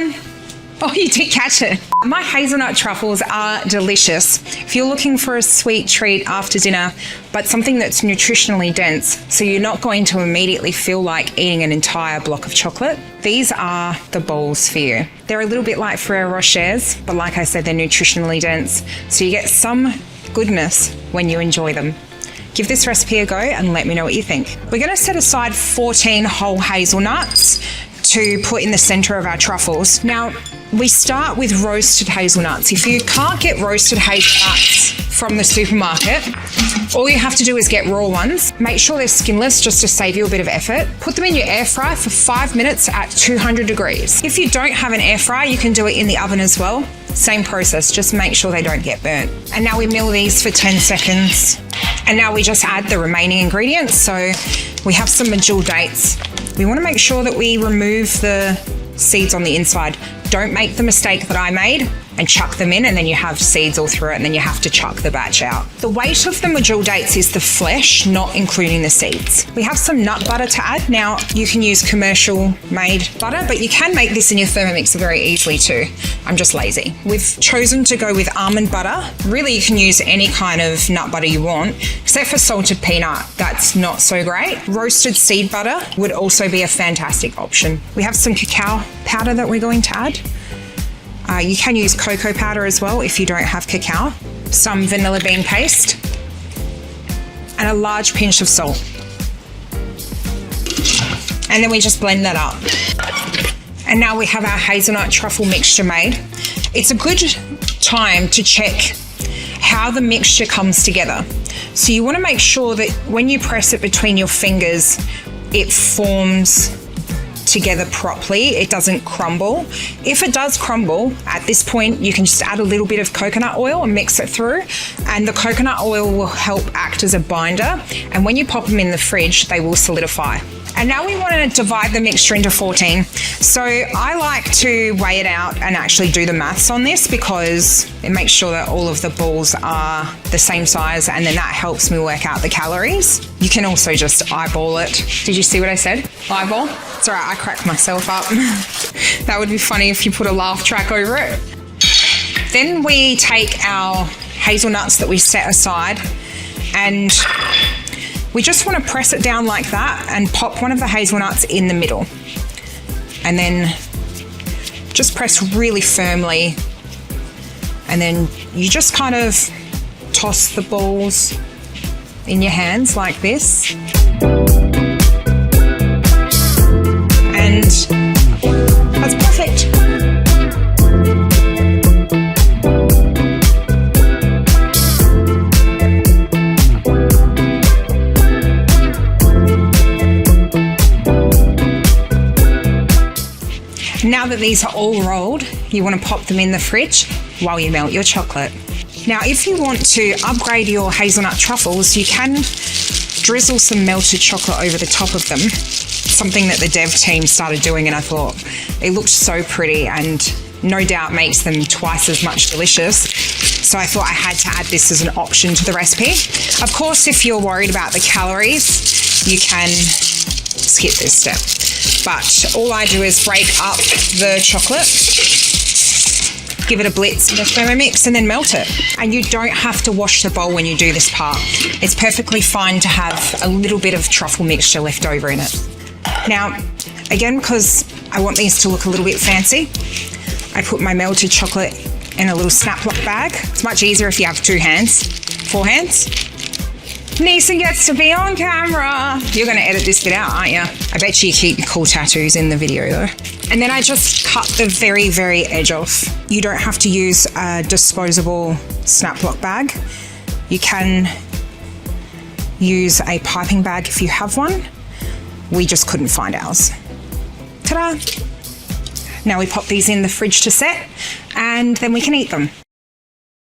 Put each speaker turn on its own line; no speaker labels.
one. Oh, you did catch it. My hazelnut truffles are delicious. If you're looking for a sweet treat after dinner, but something that's nutritionally dense, so you're not going to immediately feel like eating an entire block of chocolate, these are the bowls for you. They're a little bit like Ferraro Rochers, but like I said, they're nutritionally dense, so you get some goodness when you enjoy them. Give this recipe a go and let me know what you think. We're going to set aside 14 whole hazelnuts to put in the center of our truffles. Now, we start with roasted hazelnuts. If you can't get roasted hazelnuts from the supermarket, all you have to do is get raw ones. Make sure they're skinless just to save you a bit of effort. Put them in your air fryer for 5 minutes at 200 degrees. If you don't have an air fryer, you can do it in the oven as well. Same process, just make sure they don't get burnt. And now we mill these for 10 seconds. And now we just add the remaining ingredients. So we have some medjool dates. We want to make sure that we remove the seeds on the inside. Don't make the mistake that I made and chuck them in and then you have seeds all through it and then you have to chuck the batch out. The weight of the medjool dates is the flesh, not including the seeds. We have some nut butter to add. Now, you can use commercial made butter, but you can make this in your Thermomix very easily too. I'm just lazy. We've chosen to go with almond butter. Really, you can use any kind of nut butter you want, except for salted peanut. That's not so great. Roasted seed butter would also be a fantastic option. We have some cacao powder that we're going to add. You can use cocoa powder as well if you don't have cacao. Some vanilla bean paste. And a large pinch of salt. And then we just blend that up. And now we have our hazelnut truffle mixture made. It's a good time to check how the mixture comes together. So you want to make sure that when you press it between your fingers, it forms together properly, it doesn't crumble. If it does crumble, at this point you can just add a little bit of coconut oil and mix it through, and the coconut oil will help act as a binder, and when you pop them in the fridge they will solidify. And now we want to divide the mixture into 14. So I like to weigh it out and actually do the maths on this because it makes sure that all of the balls are the same size, and then that helps me work out the calories. You can also just eyeball it. Did you see what I said? Eyeball? It's all right, I cracked myself up. That would be funny if you put a laugh track over it. Then we take our hazelnuts that we set aside and we just want to press it down like that and pop one of the hazelnuts in the middle. And then just press really firmly. And then you just kind of toss the balls in your hands like this. And that's perfect. Now that these are all rolled, you want to pop them in the fridge while you melt your chocolate. Now, if you want to upgrade your hazelnut truffles, you can drizzle some melted chocolate over the top of them. Something that the dev team started doing, and I thought it looked so pretty and no doubt makes them twice as much delicious. So I thought I had to add this as an option to the recipe. Of course, if you're worried about the calories, you can skip this step. But all I do is break up the chocolate, give it a blitz in the Thermomix, and then melt it. And you don't have to wash the bowl when you do this part. It's perfectly fine to have a little bit of truffle mixture left over in it. Now, again, because I want these to look a little bit fancy, I put my melted chocolate in a little snap lock bag. It's much easier if you have 4 hands. Neeson gets to be on camera. You're going to edit this bit out, aren't you? I bet you keep your cool tattoos in the video though. And then I just cut the very, very edge off. You don't have to use a disposable snap lock bag. You can use a piping bag if you have one. We just couldn't find ours. Ta-da! Now we pop these in the fridge to set and then we can eat them.